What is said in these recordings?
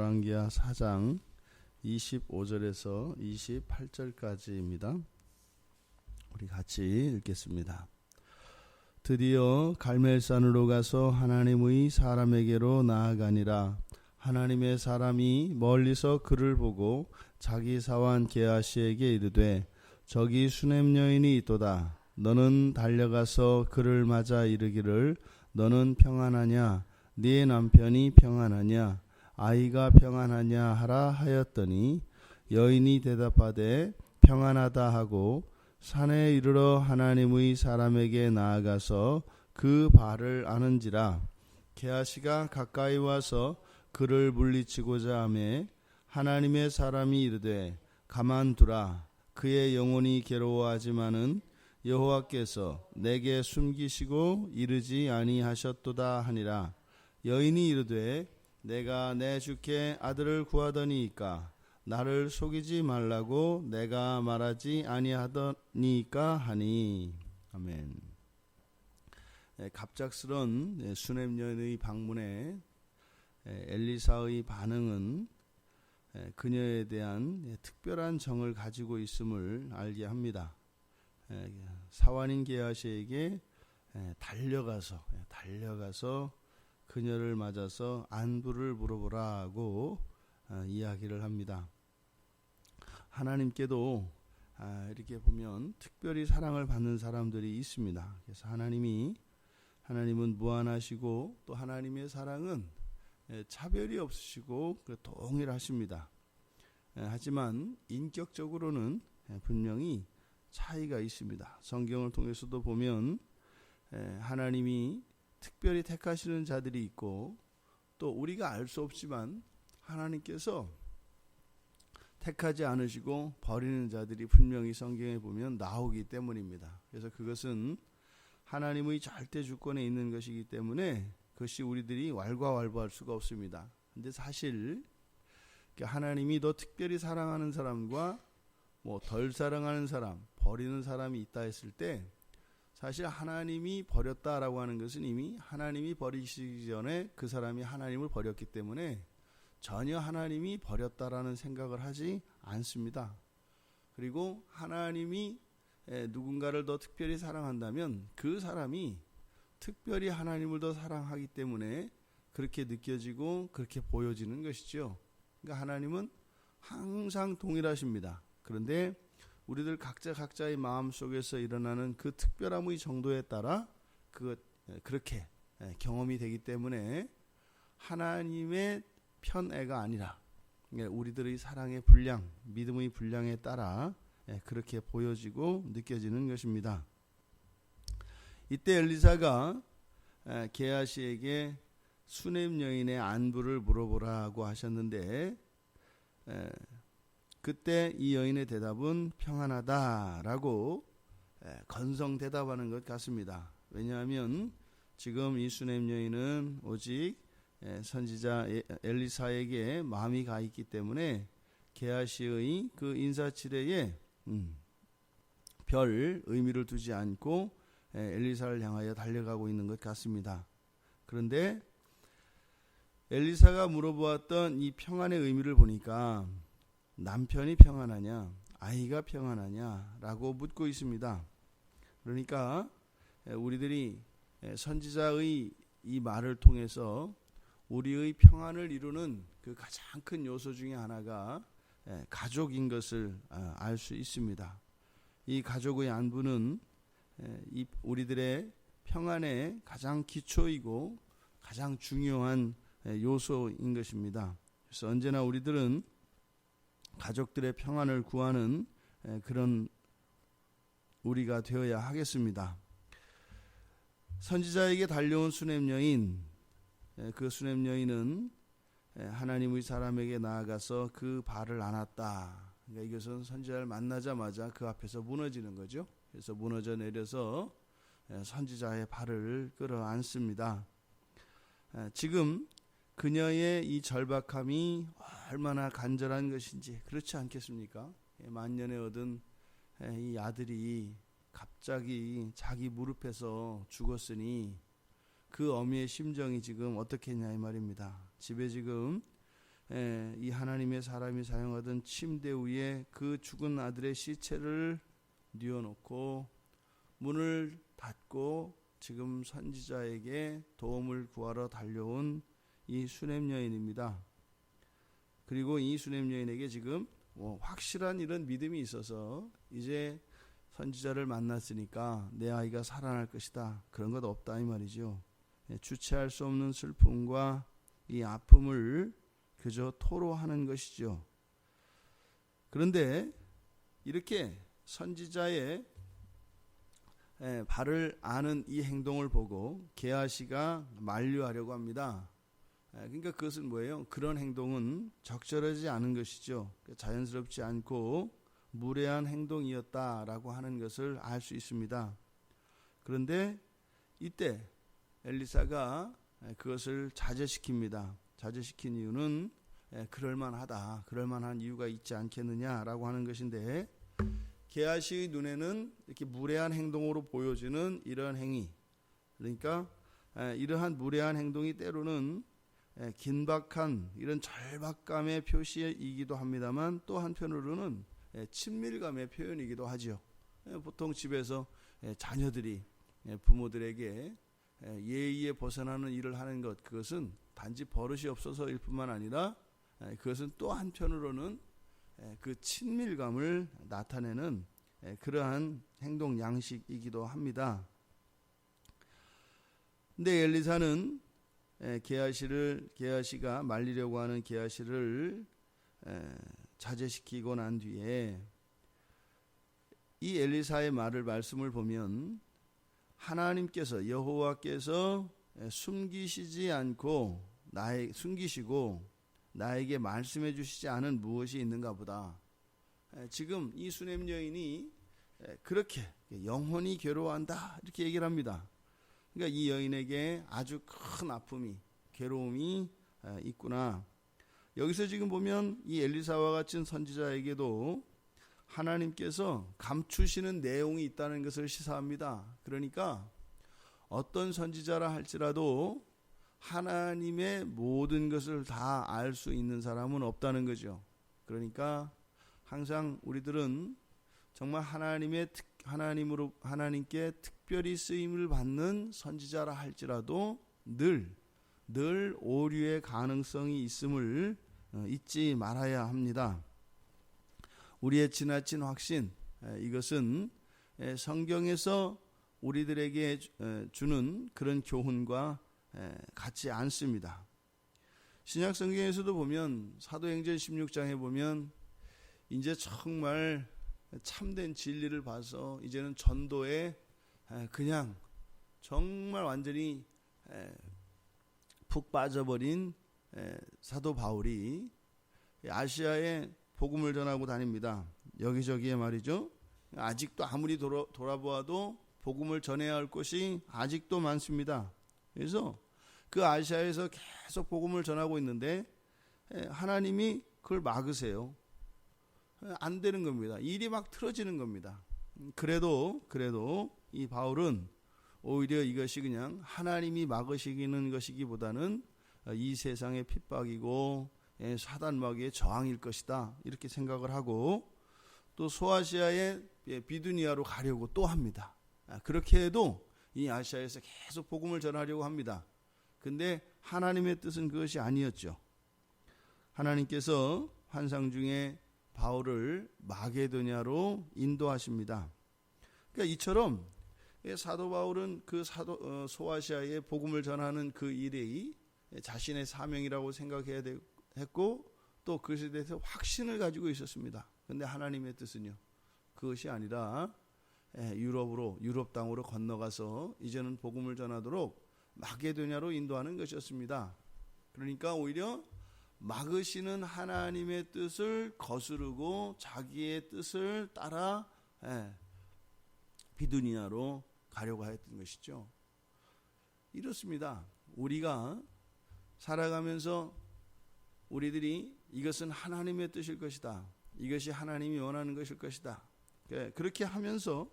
열왕기하 4장 25절에서 28절까지입니다. 우리 같이 읽겠습니다. 드디어 갈멜산으로 가서 하나님의 사람에게로 나아가니라. 하나님의 사람이 멀리서 그를 보고 자기 사환 게하시에게 이르되 저기 수넴 여인이 있도다. 너는 달려가서 그를 맞아 이르기를 너는 평안하냐? 네 남편이 평안하냐? 아이가 평안하냐 하라 하였더니 여인이 대답하되 평안하다 하고 산에 이르러 하나님의 사람에게 나아가서 그 발을 아는지라. 게하시가 가까이 와서 그를 물리치고자 하매 하나님의 사람이 이르되 가만두라. 그의 영혼이 괴로워하지만은 여호와께서 내게 숨기시고 이르지 아니하셨도다 하니라. 여인이 이르되 내가 내 주께 아들을 구하더니이까 나를 속이지 말라고 내가 말하지 아니하더니이까 하니. 아멘. 갑작스런 수넴 여인의 방문에 엘리사의 반응은 그녀에 대한 특별한 정을 가지고 있음을 알게 합니다. 사환인 게하시에게 달려가서 그녀를 맞아서 안부를 물어보라고 이야기를 합니다. 하나님께도 이렇게 보면 특별히 사랑을 받는 사람들이 있습니다. 그래서 하나님은 무한하시고 또 하나님의 사랑은 차별이 없으시고 동일하십니다. 하지만 인격적으로는 분명히 차이가 있습니다. 성경을 통해서도 보면 하나님이 특별히 택하시는 자들이 있고 또 우리가 알 수 없지만 하나님께서 택하지 않으시고 버리는 자들이 분명히 성경에 보면 나오기 때문입니다. 그래서 그것은 하나님의 절대 주권에 있는 것이기 때문에 그것이 우리들이 왈가왈부할 수가 없습니다. 근데 사실 하나님이 더 특별히 사랑하는 사람과 덜 사랑하는 사람, 버리는 사람이 있다 했을 때 사실 하나님이 버렸다라고 하는 것은 이미 하나님이 버리시기 전에 그 사람이 하나님을 버렸기 때문에 전혀 하나님이 버렸다라는 생각을 하지 않습니다. 그리고 하나님이 누군가를 더 특별히 사랑한다면 그 사람이 특별히 하나님을 더 사랑하기 때문에 그렇게 느껴지고 그렇게 보여지는 것이죠. 그러니까 하나님은 항상 동일하십니다. 그런데 우리들 각자의 마음 속에서 일어나는 그 특별함의 정도에 따라 그렇게 경험이 되기 때문에 하나님의 편애가 아니라 우리들의 사랑의 분량, 믿음의 분량에 따라 그렇게 보여지고 느껴지는 것입니다. 이때 엘리사가 게하시에게 수넴 여인의 안부를 물어보라고 하셨는데 그때 이 여인의 대답은 평안하다라고 건성 대답하는 것 같습니다. 왜냐하면 지금 이 수넴 여인은 오직 선지자 엘리사에게 마음이 가 있기 때문에 게하시의 그 인사치레에 별 의미를 두지 않고 엘리사를 향하여 달려가고 있는 것 같습니다. 그런데 엘리사가 물어보았던 이 평안의 의미를 보니까 남편이 평안하냐, 아이가 평안하냐 라고 묻고 있습니다. 그러니까 우리들이 선지자의 이 말을 통해서 우리의 평안을 이루는 그 가장 큰 요소 중에 하나가 가족인 것을 알 수 있습니다. 이 가족의 안부는 우리들의 평안의 가장 기초이고 가장 중요한 요소인 것입니다. 그래서 언제나 우리들은 가족들의 평안을 구하는 그런 우리가 되어야 하겠습니다. 선지자에게 달려온 수넴 여인, 그 수넴 여인은 하나님의 사람에게 나아가서 그 발을 안았다. 그러니까 이것은 선지자를 만나자마자 그 앞에서 무너지는 거죠. 그래서 무너져 내려서 선지자의 발을 끌어안습니다. 지금 그녀의 이 절박함이 얼마나 간절한 것인지 그렇지 않겠습니까? 만년에 얻은 이 아들이 갑자기 자기 무릎에서 죽었으니 그 어미의 심정이 지금 어떻겠냐 이 말입니다. 집에 지금 이 하나님의 사람이 사용하던 침대 위에 그 죽은 아들의 시체를 뉘어놓고 문을 닫고 지금 선지자에게 도움을 구하러 달려온 이 수냄 여인입니다. 그리고 이 수냄 여인에게 지금 확실한 이런 믿음이 있어서 이제 선지자를 만났으니까 내 아이가 살아날 것이다, 그런 것 없다 이 말이죠. 주체할 수 없는 슬픔과 이 아픔을 그저 토로하는 것이죠. 그런데 이렇게 선지자의 발을 아는 이 행동을 보고 게하시가 만류하려고 합니다. 그러니까 그것은 뭐예요? 그런 행동은 적절하지 않은 것이죠. 자연스럽지 않고 무례한 행동이었다라고 하는 것을 알 수 있습니다. 그런데 이때 엘리사가 그것을 자제시킵니다. 자제시킨 이유는 그럴만하다, 그럴만한 이유가 있지 않겠느냐라고 하는 것인데, 게하시의 눈에는 이렇게 무례한 행동으로 보여지는 이러한 행위, 그러니까 이러한 무례한 행동이 때로는 긴박한 이런 절박감의 표시이기도 합니다만, 또 한편으로는 친밀감의 표현이기도 하죠. 보통 집에서 자녀들이 부모들에게 예의에 벗어나는 일을 하는 것, 그것은 단지 버릇이 없어서일 뿐만 아니라 그것은 또 한편으로는 그 친밀감을 나타내는 그러한 행동 양식이기도 합니다. 근데 엘리사는 게하시가 말리려고 하는 게하시를 자제시키고 난 뒤에 이 엘리사의 말씀을 보면 하나님께서, 여호와께서 숨기시고 나에게 말씀해 주시지 않은 무엇이 있는가 보다. 지금 이 수냄 여인이 그렇게 영혼이 괴로워한다, 이렇게 얘기를 합니다. 그러니까 이 여인에게 아주 큰 아픔이, 괴로움이 있구나. 여기서 지금 보면 이 엘리사와 같은 선지자에게도 하나님께서 감추시는 내용이 있다는 것을 시사합니다. 그러니까 어떤 선지자라 할지라도 하나님의 모든 것을 다 알 수 있는 사람은 없다는 거죠. 그러니까 항상 우리들은 정말 하나님께 특별히 쓰임을 받는 선지자라 할지라도 늘 오류의 가능성이 있음을 잊지 말아야 합니다. 우리의 지나친 확신, 이것은 성경에서 우리들에게 주는 그런 교훈과 같지 않습니다. 신약 성경에서도 보면 사도행전 16장에 보면 이제 정말 참된 진리를 봐서 이제는 전도에 그냥 정말 완전히 푹 빠져버린 사도 바울이 아시아에 복음을 전하고 다닙니다. 여기저기에 말이죠. 아직도 아무리 돌아보아도 복음을 전해야 할 곳이 아직도 많습니다. 그래서 그 아시아에서 계속 복음을 전하고 있는데 하나님이 그걸 막으세요. 안 되는 겁니다. 일이 막 틀어지는 겁니다. 그래도 이 바울은 오히려 이것이 그냥 하나님이 막으시는 것이기보다는 이 세상의 핍박이고 사단마귀의 저항일 것이다, 이렇게 생각을 하고 또 소아시아의 비두니아로 가려고 또 합니다. 그렇게 해도 이 아시아에서 계속 복음을 전하려고 합니다. 근데 하나님의 뜻은 그것이 아니었죠. 하나님께서 환상 중에 바울을 마게도냐로 인도하십니다. 그러니까 이처럼 사도 바울은 그 소아시아에 복음을 전하는 그 일이 자신의 사명이라고 생각해야 했고 또 그것에 대해서 확신을 가지고 있었습니다. 그런데 하나님의 뜻은요, 그것이 아니라 유럽 땅으로 건너가서 이제는 복음을 전하도록 마게도냐로 인도하는 것이었습니다. 그러니까 오히려 막으시는 하나님의 뜻을 거스르고 자기의 뜻을 따라 비두니아로 가려고 했던 것이죠. 이렇습니다. 우리가 살아가면서 우리들이 이것은 하나님의 뜻일 것이다, 이것이 하나님이 원하는 것일 것이다, 그렇게 하면서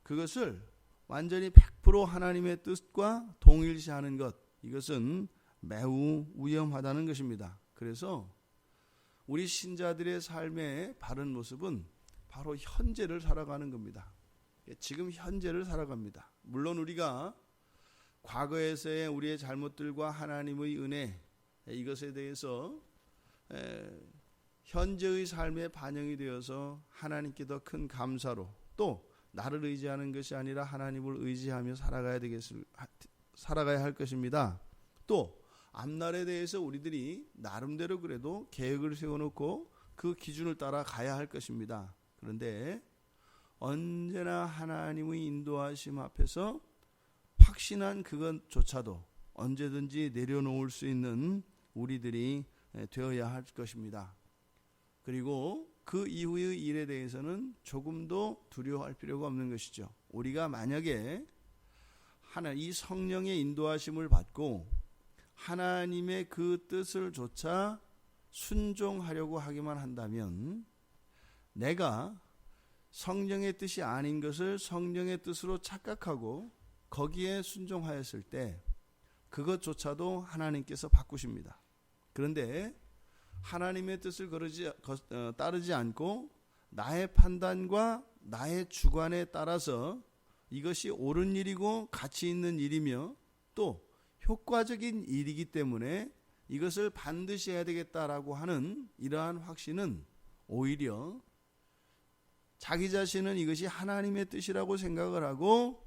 그것을 완전히 100% 하나님의 뜻과 동일시하는 것, 이것은 매우 위험하다는 것입니다. 그래서 우리 신자들의 삶의 바른 모습은 바로 현재를 살아가는 겁니다. 지금 현재를 살아갑니다. 물론 우리가 과거에서의 우리의 잘못들과 하나님의 은혜, 이것에 대해서 현재의 삶에 반영이 되어서 하나님께 더 큰 감사로, 또 나를 의지하는 것이 아니라 하나님을 의지하며 살아가야 할 것입니다. 또 앞날에 대해서 우리들이 나름대로 그래도 계획을 세워놓고 그 기준을 따라 가야 할 것입니다. 그런데 언제나 하나님의 인도하심 앞에서 확신한 그것조차도 언제든지 내려놓을 수 있는 우리들이 되어야 할 것입니다. 그리고 그 이후의 일에 대해서는 조금도 두려워할 필요가 없는 것이죠. 우리가 만약에 이 성령의 인도하심을 받고 하나님의 그 뜻을 조차 순종하려고 하기만 한다면, 내가 성령의 뜻이 아닌 것을 성령의 뜻으로 착각하고 거기에 순종하였을 때 그것조차도 하나님께서 바꾸십니다. 그런데 하나님의 뜻을 따르지 않고 나의 판단과 나의 주관에 따라서 이것이 옳은 일이고 가치 있는 일이며 또 효과적인 일이기 때문에 이것을 반드시 해야 되겠다라고 하는 이러한 확신은 오히려 자기 자신은 이것이 하나님의 뜻이라고 생각을 하고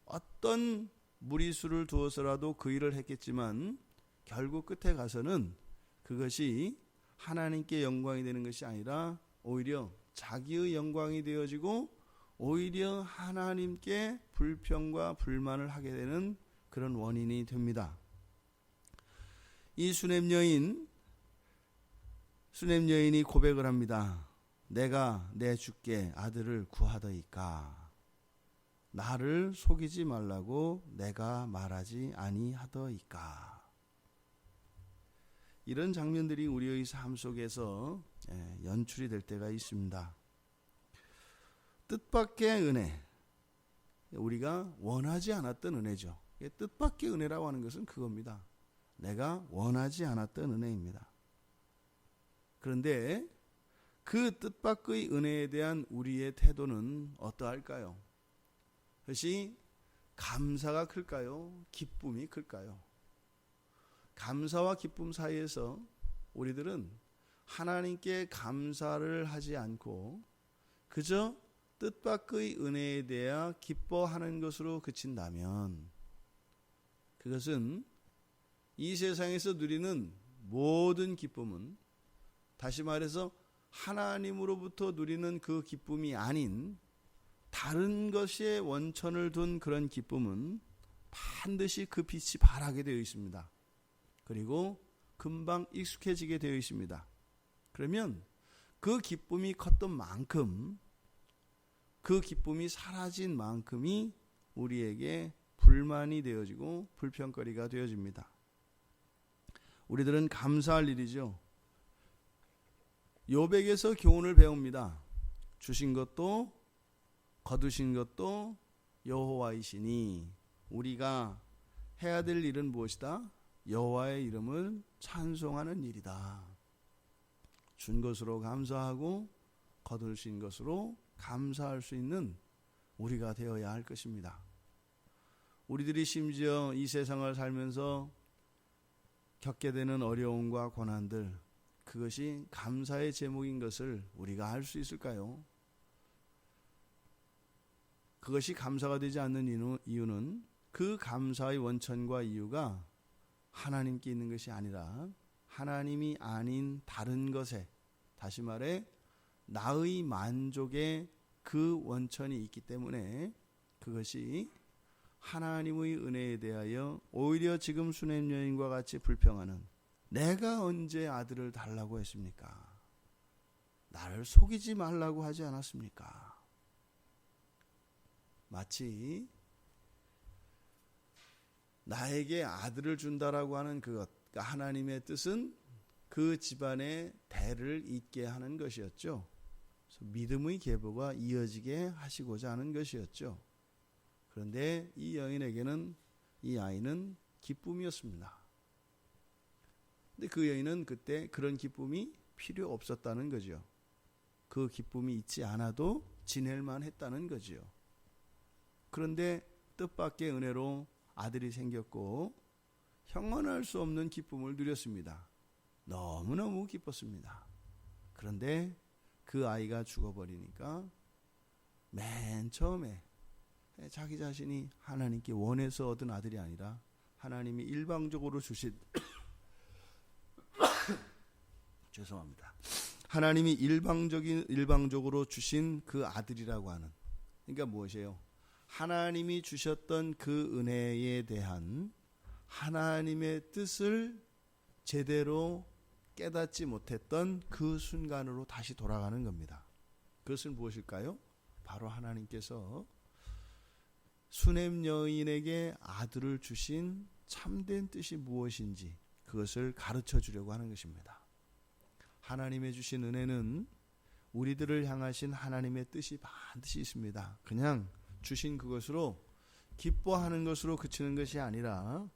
어떤 무리수를 두어서라도 그 일을 했겠지만 결국 끝에 가서는 그것이 하나님께 영광이 되는 것이 아니라 오히려 자기의 영광이 되어지고 오히려 하나님께 불평과 불만을 하게 되는 그런 원인이 됩니다. 이 수냄 여인이 고백을 합니다. 내가 내 주께 아들을 구하더이까. 나를 속이지 말라고 내가 말하지 아니하더이까. 이런 장면들이 우리의 삶 속에서 연출이 될 때가 있습니다. 뜻밖의 은혜, 우리가 원하지 않았던 은혜죠. 뜻밖의 은혜라고 하는 것은 그겁니다. 내가 원하지 않았던 은혜입니다. 그런데 그 뜻밖의 은혜에 대한 우리의 태도는 어떠할까요? 그것이 감사가 클까요? 기쁨이 클까요? 감사와 기쁨 사이에서 우리들은 하나님께 감사를 하지 않고 그저 뜻밖의 은혜에 대하 기뻐하는 것으로 그친다면, 그것은 이 세상에서 누리는 모든 기쁨은, 다시 말해서 하나님으로부터 누리는 그 기쁨이 아닌 다른 것에 원천을 둔 그런 기쁨은 반드시 그 빛이 발하게 되어 있습니다. 그리고 금방 익숙해지게 되어 있습니다. 그러면 그 기쁨이 컸던 만큼, 그 기쁨이 사라진 만큼이 우리에게 불만이 되어지고 불평거리가 되어집니다. 우리들은 감사할 일이죠. 욥에게서 교훈을 배웁니다. 주신 것도 거두신 것도 여호와이시니 우리가 해야 될 일은 무엇이다? 여호와의 이름을 찬송하는 일이다. 준 것으로 감사하고 거두신 것으로 감사할 수 있는 우리가 되어야 할 것입니다. 우리들이 심지어 이 세상을 살면서 겪게 되는 어려움과 고난들, 그것이 감사의 제목인 것을 우리가 알 수 있을까요? 그것이 감사가 되지 않는 이유는 그 감사의 원천과 이유가 하나님께 있는 것이 아니라 하나님이 아닌 다른 것에, 다시 말해 나의 만족에 그 원천이 있기 때문에 그것이 하나님의 은혜에 대하여 오히려 지금 수냄 여인과 같이 불평하는, 내가 언제 아들을 달라고 했습니까? 나를 속이지 말라고 하지 않았습니까? 마치 나에게 아들을 준다라고 하는 그것, 그러니까 하나님의 뜻은 그 집안의 대를 잇게 하는 것이었죠. 믿음의 계보가 이어지게 하시고자 하는 것이었죠. 그런데 이 여인에게는 이 아이는 기쁨이었습니다. 근데 그 여인은 그때 그런 기쁨이 필요 없었다는 거죠. 그 기쁨이 있지 않아도 지낼만 했다는 거지요. 그런데 뜻밖의 은혜로 아들이 생겼고 형언할 수 없는 기쁨을 누렸습니다. 너무너무 기뻤습니다. 그런데 그 아이가 죽어버리니까 맨 처음에 자기 자신이 하나님께 원해서 얻은 아들이 아니라 하나님이 일방적으로 주신 죄송합니다. 하나님이 일방적으로 주신 그 아들이라고 하는, 그러니까 무엇이에요? 하나님이 주셨던 그 은혜에 대한 하나님의 뜻을 제대로 깨닫지 못했던 그 순간으로 다시 돌아가는 겁니다. 그것은 무엇일까요? 바로 하나님께서 수넴 여인에게 아들을 주신 참된 뜻이 무엇인지 그것을 가르쳐 주려고 하는 것입니다. 하나님의 주신 은혜는 우리들을 향하신 하나님의 뜻이 반드시 있습니다. 그냥 주신 그것으로 기뻐하는 것으로 그치는 것이 아니라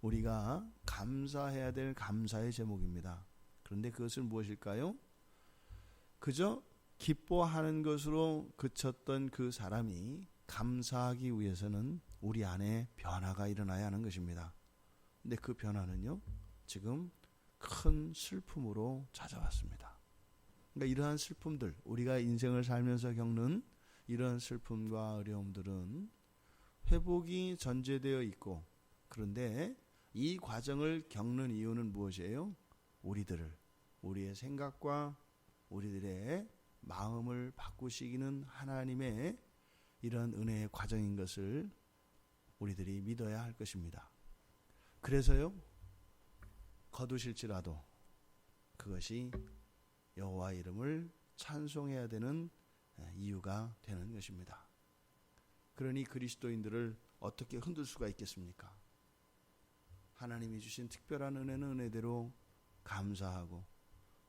우리가 감사해야 될 감사의 제목입니다. 그런데 그것은 무엇일까요? 그저 기뻐하는 것으로 그쳤던 그 사람이 감사하기 위해서는 우리 안에 변화가 일어나야 하는 것입니다. 근데 그 변화는요, 지금 큰 슬픔으로 찾아왔습니다. 그러니까 이러한 슬픔들, 우리가 인생을 살면서 겪는 이러한 슬픔과 어려움들은 회복이 전제되어 있고, 그런데 이 과정을 겪는 이유는 무엇이에요? 우리의 생각과 우리들의 마음을 바꾸시기는 하나님의 이런 은혜의 과정인 것을 우리들이 믿어야 할 것입니다. 그래서요, 거두실지라도 그것이 여호와 이름을 찬송해야 되는 이유가 되는 것입니다. 그러니 그리스도인들을 어떻게 흔들 수가 있겠습니까? 하나님이 주신 특별한 은혜는 은혜대로 감사하고,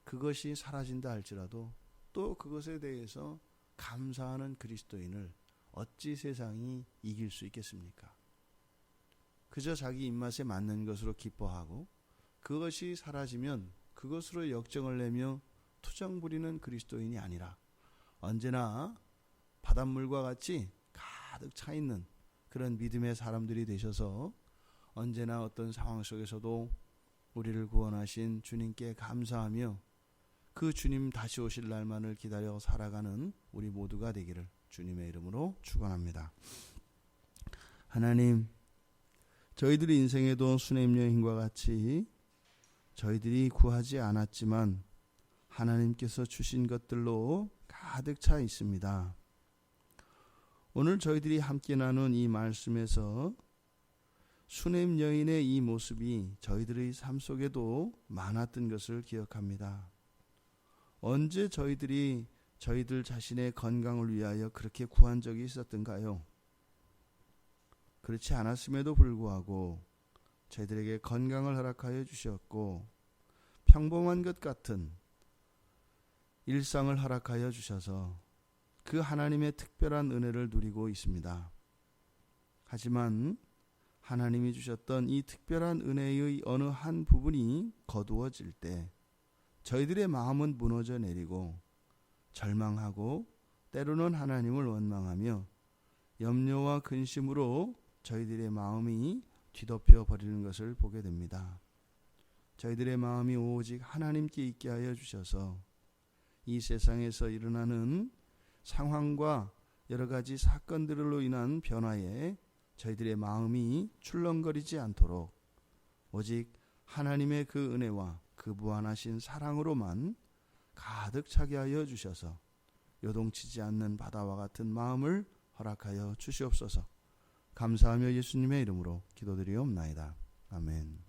그것이 사라진다 할지라도 또 그것에 대해서 감사하는 그리스도인을 어찌 세상이 이길 수 있겠습니까? 그저 자기 입맛에 맞는 것으로 기뻐하고 그것이 사라지면 그것으로 역정을 내며 투정 부리는 그리스도인이 아니라 언제나 바닷물과 같이 가득 차 있는 그런 믿음의 사람들이 되셔서 언제나 어떤 상황 속에서도 우리를 구원하신 주님께 감사하며 그 주님 다시 오실 날만을 기다려 살아가는 우리 모두가 되기를 주님의 이름으로 축원합니다. 하나님, 저희들의 인생에도 수넴 여인과 같이 저희들이 구하지 않았지만 하나님께서 주신 것들로 가득 차 있습니다. 오늘 저희들이 함께 나눈 이 말씀에서 수넴 여인의 이 모습이 저희들의 삶 속에도 많았던 것을 기억합니다. 언제 저희들이 저희들 자신의 건강을 위하여 그렇게 구한 적이 있었던가요? 그렇지 않았음에도 불구하고 저희들에게 건강을 허락하여 주셨고 평범한 것 같은 일상을 허락하여 주셔서 그 하나님의 특별한 은혜를 누리고 있습니다. 하지만 하나님이 주셨던 이 특별한 은혜의 어느 한 부분이 거두어질 때 저희들의 마음은 무너져 내리고 절망하고 때로는 하나님을 원망하며 염려와 근심으로 저희들의 마음이 뒤덮여 버리는 것을 보게 됩니다. 저희들의 마음이 오직 하나님께 있게 하여 주셔서 이 세상에서 일어나는 상황과 여러 가지 사건들로 인한 변화에 저희들의 마음이 출렁거리지 않도록 오직 하나님의 그 은혜와 그 무한하신 사랑으로만 가득 차게 하여 주셔서 요동치지 않는 바다와 같은 마음을 허락하여 주시옵소서. 감사하며 예수님의 이름으로 기도드리옵나이다. 아멘.